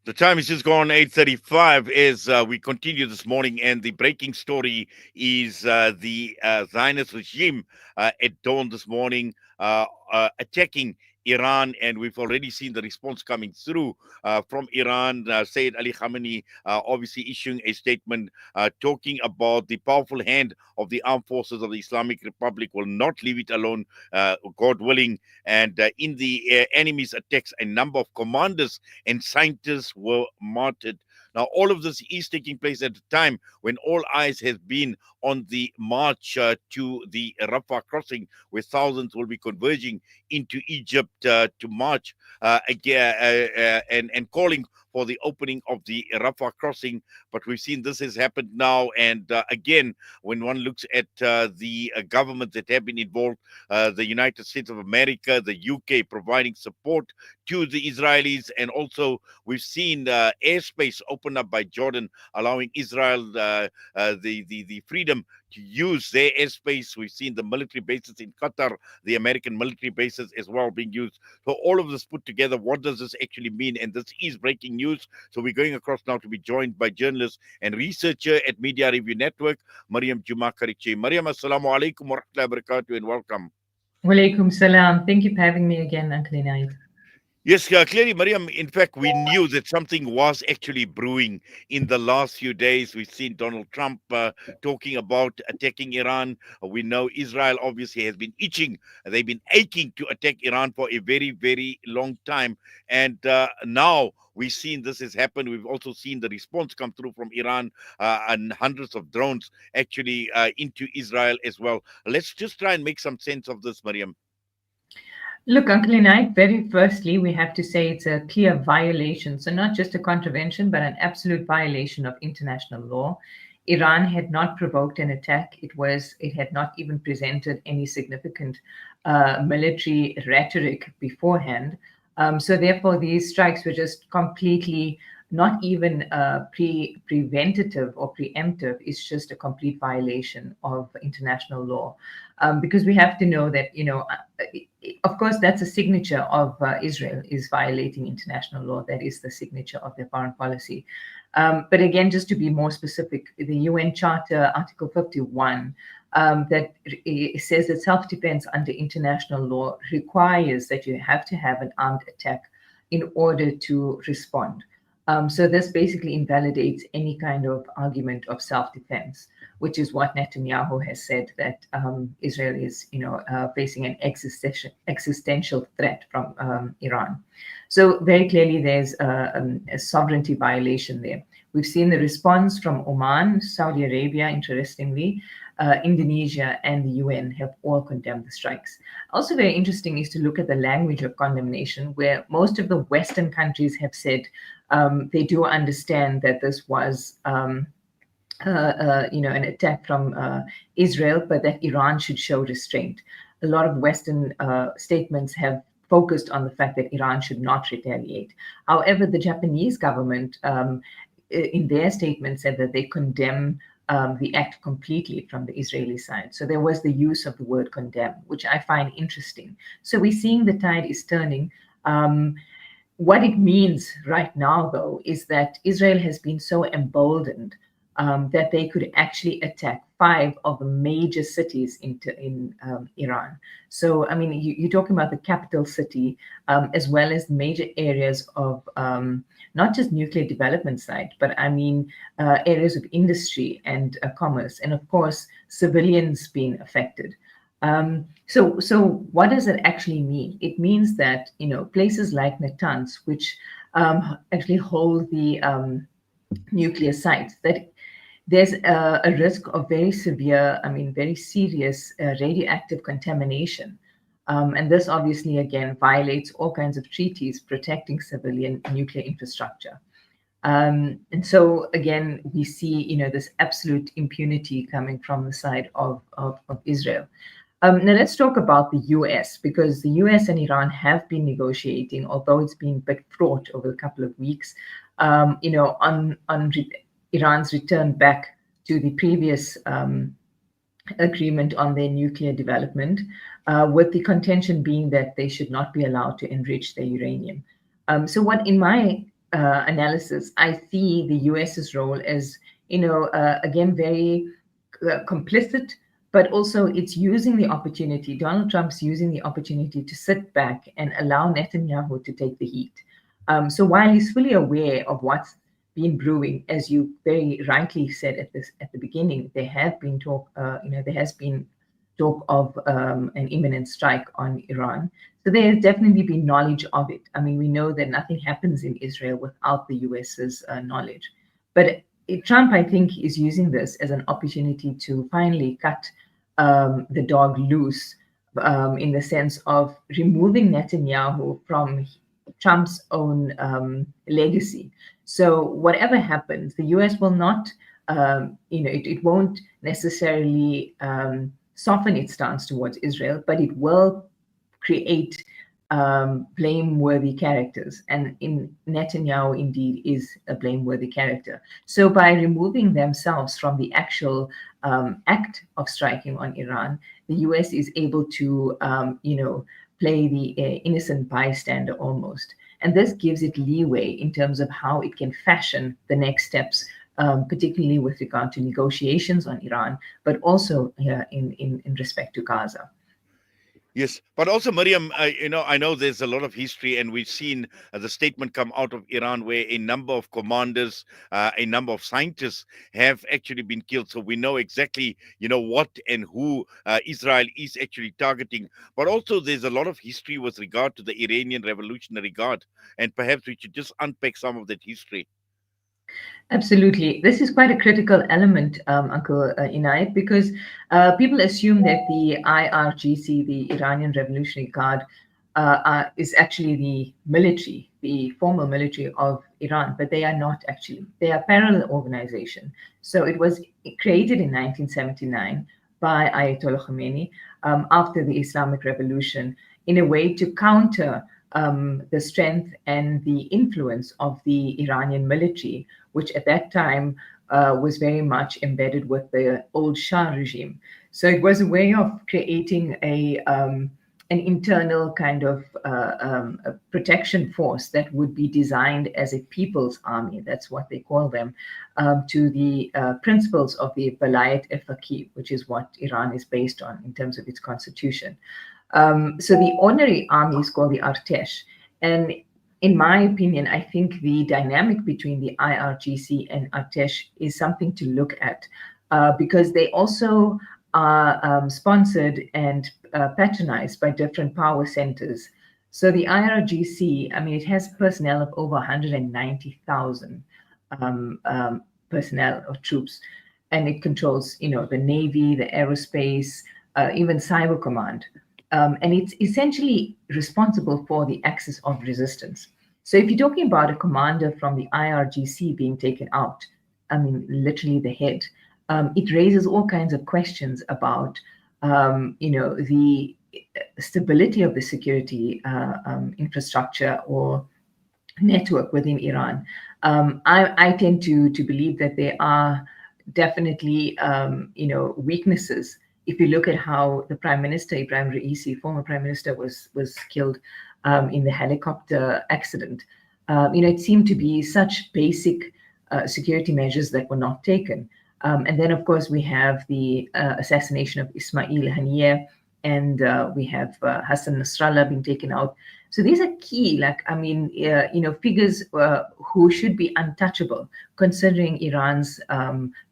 The time is just gone 8:35 as we continue this morning, and the breaking story is the Zionist regime at dawn this morning attacking Iran, and we've already seen the response coming through from Iran. Sayyid Ali Khamenei obviously issuing a statement talking about the powerful hand of the armed forces of the Islamic Republic will not leave it alone, God willing. And in the enemy's attacks, a number of commanders and scientists were martyred. Now, all of this is taking place at a time when all eyes have been on the march to the Rafah crossing, where thousands will be converging into Egypt to march again and calling for the opening of the Rafah crossing. But we've seen this has happened now, and again, when one looks at the governments that have been involved, the United States of America, the UK providing support to the Israelis, and also we've seen airspace open up by Jordan, allowing Israel the freedom to use their airspace. We've seen the military bases in Qatar, the American military bases as well being used. So all of this put together, what does this actually mean? And this is breaking news. So we're going across now to be joined by journalist and researcher at Media Review Network, Mariam Jooma. Çarikçi. Mariam, assalamu alaikum wa rahmatullahi wa barakatuh, and welcome. Walaikum salam. Thank you for having me again, Uncle Inayat. Yes, clearly, Mariam. In fact, we knew that something was actually brewing in the last few days. We've seen Donald Trump talking about attacking Iran. We know Israel obviously has been itching. They've been aching to attack Iran for a very, very long time. And now we've seen this has happened. We've also seen the response come through from Iran and hundreds of drones actually into Israel as well. Let's just try and make some sense of this, Mariam. Look, Uncle Inayat, very firstly, we have to say it's a clear violation. So not just a contravention, but an absolute violation of international law. Iran had not provoked an attack. It had not even presented any significant military rhetoric beforehand. So therefore, these strikes were just completely not even preventative or preemptive. It's just a complete violation of international law. Because we have to know that, of course, that's a signature of Israel is violating international law. That is the signature of their foreign policy. But again, just to be more specific, the UN Charter, Article 51, that says that self-defense under international law requires that you have to have an armed attack in order to respond. So this basically invalidates any kind of argument of self-defense, which is what Netanyahu has said, that Israel is, facing an existential threat from Iran. So very clearly, there's a sovereignty violation there. We've seen the response from Oman, Saudi Arabia, interestingly, Indonesia, and the UN have all condemned the strikes. Also very interesting is to look at the language of condemnation, where most of the Western countries have said they do understand that this was an attack from Israel, but that Iran should show restraint. A lot of Western statements have focused on the fact that Iran should not retaliate. However, the Japanese government, in their statement, said that they condemn the act completely from the Israeli side. So there was the use of the word condemn, which I find interesting. So we're seeing the tide is turning. What it means right now, though, is that Israel has been so emboldened that they could actually attack 5 of the major cities in Iran. So, I mean, you're talking about the capital city, as well as major areas of not just nuclear development site, but I mean areas of industry and commerce, and of course, civilians being affected. So what does it actually mean? It means that, places like Natanz, which actually hold the nuclear sites, that there's a risk of very severe, very serious radioactive contamination. And this obviously, again, violates all kinds of treaties protecting civilian nuclear infrastructure. And so, again, we see, this absolute impunity coming from the side of Israel. Now, let's talk about the US, because the US and Iran have been negotiating, although it's been a bit fraught over a couple of weeks, on Iran's return back to the previous agreement on their nuclear development, with the contention being that they should not be allowed to enrich their uranium. So what, in my analysis, I see the US's role as, again, very complicit, but also it's using the opportunity. Donald Trump's using the opportunity to sit back and allow Netanyahu to take the heat. So while he's fully aware of what's been brewing, as you very rightly said at the beginning, there have been talk. There has been talk of an imminent strike on Iran. So there has definitely been knowledge of it. I mean, we know that nothing happens in Israel without the US's knowledge. But Trump, I think, is using this as an opportunity to finally cut the dog loose in the sense of removing Netanyahu from Trump's own legacy. So whatever happens, the US will not, it won't necessarily soften its stance towards Israel, but it will create blameworthy characters. And Netanyahu indeed is a blameworthy character. So by removing themselves from the actual act of striking on Iran, the US is able to, play the innocent bystander almost. And this gives it leeway in terms of how it can fashion the next steps, particularly with regard to negotiations on Iran, but also in respect to Gaza. Yes, but also, Mariam, I know there's a lot of history, and we've seen the statement come out of Iran where a number of commanders, a number of scientists have actually been killed. So we know exactly, what and who Israel is actually targeting. But also, there's a lot of history with regard to the Iranian Revolutionary Guard, and perhaps we should just unpack some of that history. Absolutely. This is quite a critical element, Uncle Inayat, because people assume that the IRGC, the Iranian Revolutionary Guard, is actually the military, the formal military of Iran, but they are not actually. They are a parallel organization. So it was created in 1979 by Ayatollah Khomeini after the Islamic Revolution in a way to counter the strength and the influence of the Iranian military, which at that time was very much embedded with the old Shah regime. So it was a way of creating an internal kind of a protection force that would be designed as a people's army. That's what they call them, to the principles of the Velayat-e-Faqih, which is what Iran is based on in terms of its constitution. So the ordinary army is called the Artesh. And in my opinion, I think the dynamic between the IRGC and Artesh is something to look at because they also are sponsored and patronized by different power centers. So the IRGC, I mean, it has personnel of over 190,000 personnel of troops, and it controls, the Navy, the aerospace, even Cyber Command. And it's essentially responsible for the axis of resistance. So if you're talking about a commander from the IRGC being taken out, I mean, literally the head, it raises all kinds of questions about, the stability of the security infrastructure or network within Iran. I tend to believe that there are definitely, weaknesses. If you look at how the Prime Minister, Ibrahim Raisi, former Prime Minister, was killed in the helicopter accident, it seemed to be such basic security measures that were not taken. And then, of course, we have the assassination of Ismail Haniyeh, and we have Hassan Nasrallah being taken out. So these are key, figures who should be untouchable, considering Iran's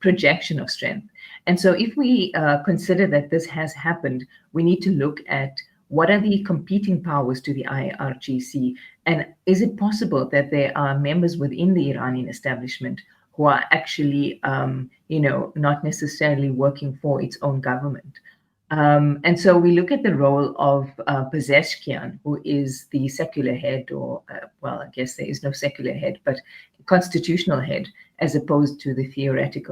projection of strength. And so if we consider that this has happened, we need to look at what are the competing powers to the IRGC, and is it possible that there are members within the Iranian establishment who are actually, not necessarily working for its own government? And so we look at the role of Pezeshkian, who is the secular head, or, I guess there is no secular head, but constitutional head, as opposed to the theocratic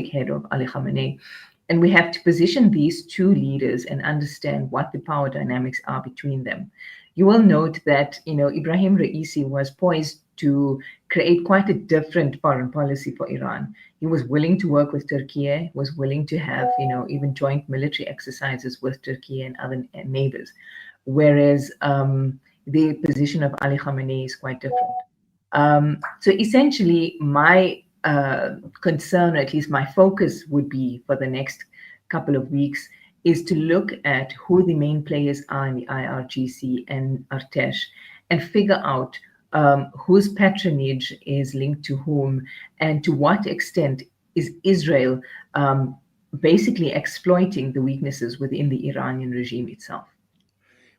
head of Ali Khamenei. And we have to position these two leaders and understand what the power dynamics are between them. You will note that, Ibrahim Raisi was poised to create quite a different foreign policy for Iran. He was willing to work with Turkey, was willing to have, even joint military exercises with Turkey and other neighbors. Whereas the position of Ali Khamenei is quite different. So essentially, my concern, or at least my focus, would be for the next couple of weeks is to look at who the main players are in the IRGC and Artesh and figure out whose patronage is linked to whom and to what extent is Israel basically exploiting the weaknesses within the Iranian regime itself.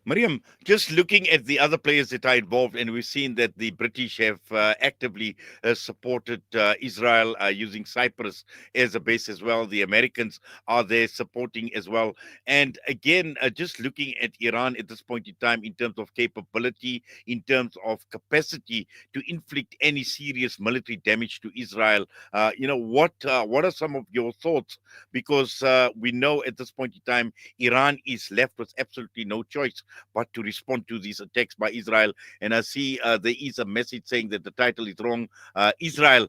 Mariam, just looking at the other players that are involved, and we've seen that the British have actively supported Israel using Cyprus as a base as well. The Americans are there supporting as well. And again, just looking at Iran at this point in time in terms of capability, in terms of capacity to inflict any serious military damage to Israel, what are some of your thoughts? Because we know at this point in time, Iran is left with absolutely no choice but to respond to these attacks by Israel. And I see there is a message saying that the title is wrong. Israel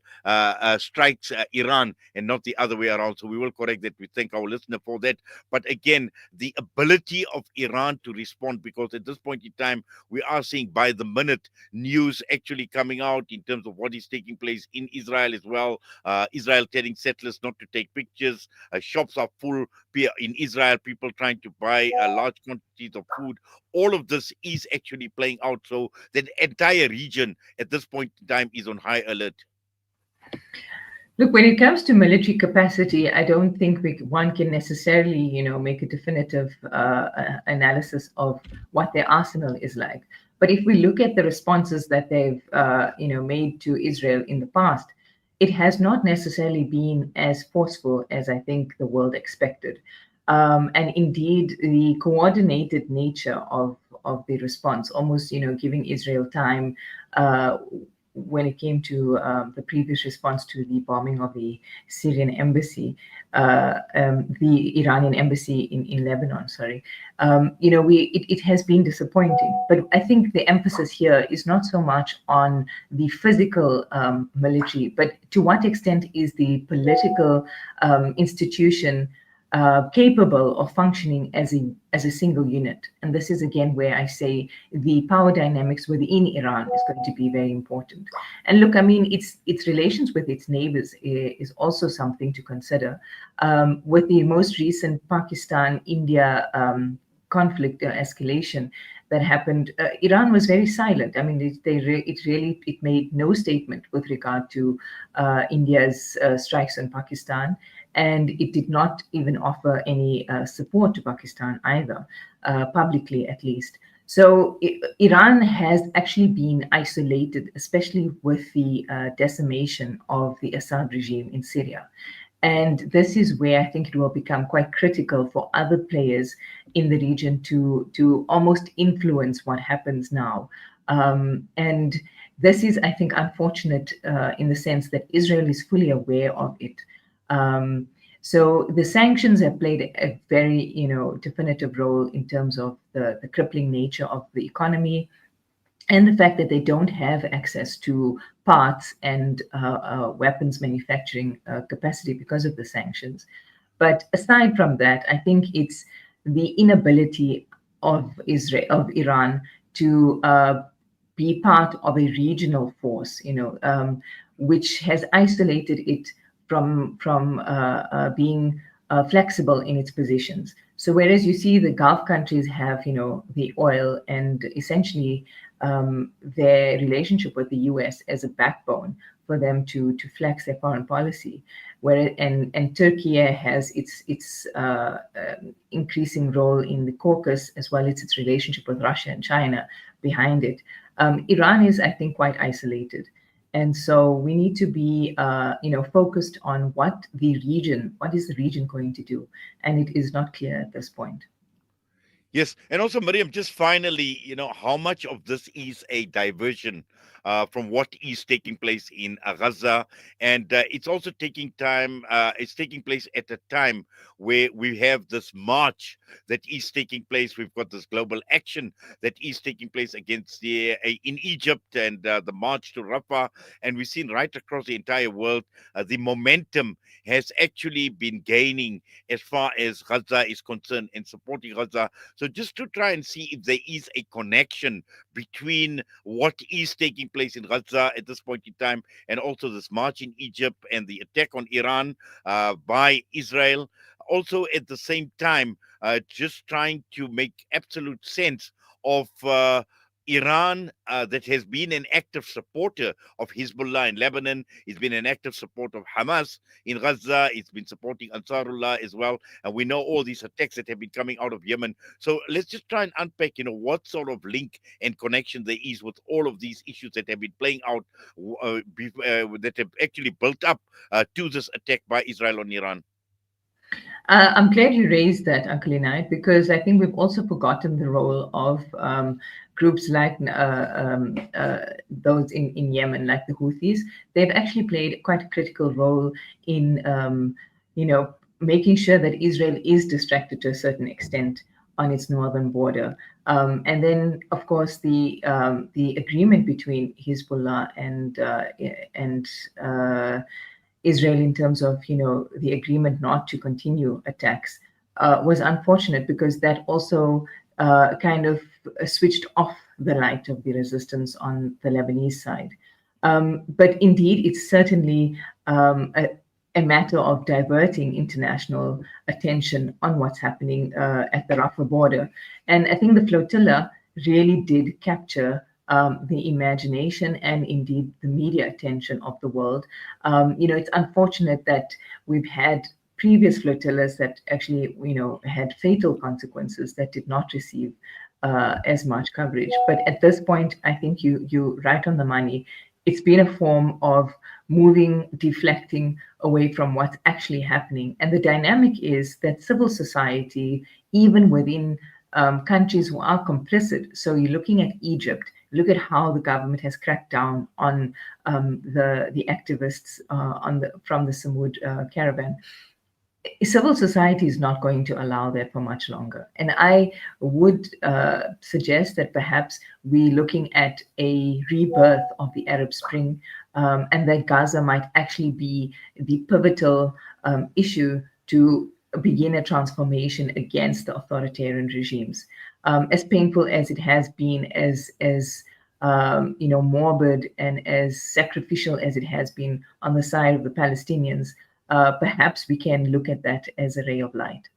strikes Iran and not the other way around. So we will correct that. We thank our listener for that. But again, the ability of Iran to respond, because at this point in time, we are seeing by the minute news actually coming out in terms of what is taking place in Israel as well. Israel telling settlers not to take pictures. Shops are full in Israel, people trying to buy large quantities of food. All of this is actually playing out. So the entire region at this point in time is on high alert. Look, when it comes to military capacity, I don't think one can necessarily, make a definitive analysis of what their arsenal is like. But if we look at the responses that they've, made to Israel in the past, it has not necessarily been as forceful as I think the world expected. And indeed, the coordinated nature of the response, almost, giving Israel time when it came to the previous response to the bombing of the Syrian embassy, the Iranian embassy in Lebanon, sorry, it has been disappointing. But I think the emphasis here is not so much on the physical military, but to what extent is the political institution capable of functioning as a single unit. And this is again where I say the power dynamics within Iran is going to be very important. And look, I mean, its relations with its neighbors is also something to consider. With the most recent Pakistan-India conflict escalation that happened, Iran was very silent. I mean, it made no statement with regard to India's strikes on Pakistan. And it did not even offer any support to Pakistan either, publicly at least. So Iran has actually been isolated, especially with the decimation of the Assad regime in Syria. And this is where I think it will become quite critical for other players in the region to almost influence what happens now. And this is, I think, unfortunate in the sense that Israel is fully aware of it. So the sanctions have played a very, definitive role in terms of the crippling nature of the economy and the fact that they don't have access to parts and weapons manufacturing capacity because of the sanctions. But aside from that, I think it's the inability of Iran to be part of a regional force, which has isolated it from being flexible in its positions. So whereas you see the Gulf countries have, the oil and essentially their relationship with the US as a backbone for them to flex their foreign policy, and Turkey has its increasing role in the Caucasus as well as its relationship with Russia and China behind it. Iran is, I think, quite isolated. And so we need to be, focused on what is the region going to do? And it is not clear at this point. Yes, and also, Mariam, just finally, how much of this is a diversion from what is taking place in Gaza, and it's also taking time. It's taking place at a time where we have this march that is taking place. We've got this global action that is taking place against in Egypt and the march to Rafah, and we've seen right across the entire world the momentum has actually been gaining as far as Gaza is concerned and supporting Gaza. So just to try and see if there is a connection between what is taking place in Gaza at this point in time and also this march in Egypt and the attack on Iran by Israel. Also, at the same time, just trying to make absolute sense of Iran, that has been an active supporter of Hezbollah in Lebanon. It's been an active supporter of Hamas in Gaza. It's been supporting Ansarullah as well. And we know all these attacks that have been coming out of Yemen. So let's just try and unpack, what sort of link and connection there is with all of these issues that have been playing out, that have actually built up to this attack by Israel on Iran. I'm glad you raised that, Uncle Inayat, because I think we've also forgotten the role of groups like those in Yemen, like the Houthis. They've actually played quite a critical role in, making sure that Israel is distracted to a certain extent on its northern border. And then, of course, the agreement between Hezbollah and Israel in terms of the agreement not to continue attacks was unfortunate, because that also kind of switched off the light of the resistance on the Lebanese side. But indeed, it's certainly a matter of diverting international attention on what's happening at the Rafah border. And I think the flotilla really did capture the imagination and indeed the media attention of the world. It's unfortunate that we've had previous flotillas that actually, had fatal consequences that did not receive as much coverage. But at this point, I think you right on the money. It's been a form of moving, deflecting away from what's actually happening. And the dynamic is that civil society, even within countries who are complicit, so you're looking at Egypt, look at how the government has cracked down on the activists from the Samud caravan. Civil society is not going to allow that for much longer. And I would suggest that perhaps we're looking at a rebirth of the Arab Spring, and that Gaza might actually be the pivotal issue to begin a transformation against the authoritarian regimes. As painful as it has been, as morbid and as sacrificial as it has been on the side of the Palestinians, perhaps we can look at that as a ray of light.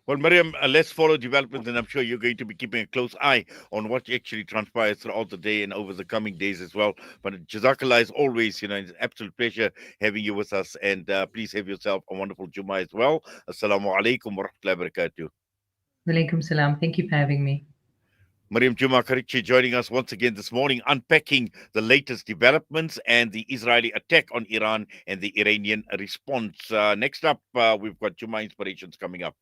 Well, Mariam, let's follow developments, and I'm sure you're going to be keeping a close eye on what actually transpires throughout the day and over the coming days as well. But Jazakallah, as always, it's an absolute pleasure having you with us, and please have yourself a wonderful Jummah as well. Assalamu alaikum wa rahmatullahi wa barakatuh. Walaikum salam. Thank you for having me. Mariam Jooma Çarikçi joining us once again this morning, unpacking the latest developments and the Israeli attack on Iran and the Iranian response. Next up, we've got Jummah Inspirations coming up.